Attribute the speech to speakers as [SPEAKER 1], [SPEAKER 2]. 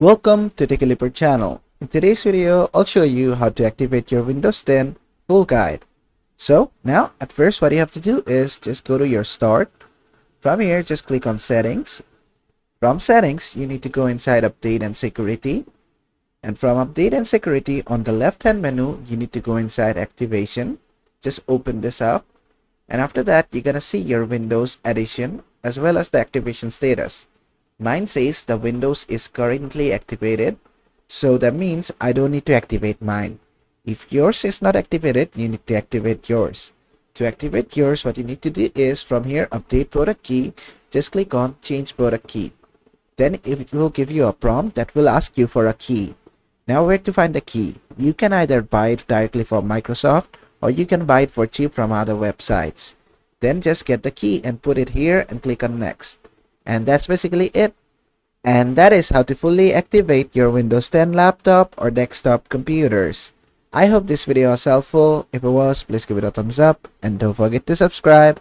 [SPEAKER 1] Welcome to the Caliper channel. In today's video, I'll show you how to activate your Windows 10 full guide. So now, at first what you have to do is just go to your start. From here, just click on settings. From settings, you need to go inside update and security. And from update and security, on the left hand menu, you need to go inside activation. Just open this up. And after that, you're gonna see your Windows edition as well as the activation status. Mine says the Windows is currently activated, so that means I don't need to activate mine. If yours is not activated, you need to activate yours. To activate yours, what you need to do is from here, update product key, just click on change product key. Then it will give you a prompt that will ask you for a key. Now where to find the key? You can either buy it directly from Microsoft or you can buy it for cheap from other websites. Then just get the key and put it here and click on next. And that's basically it. And that is how to fully activate your Windows 10 laptop or desktop computers. I hope this video was helpful. If it was, please give it a thumbs up and don't forget to subscribe.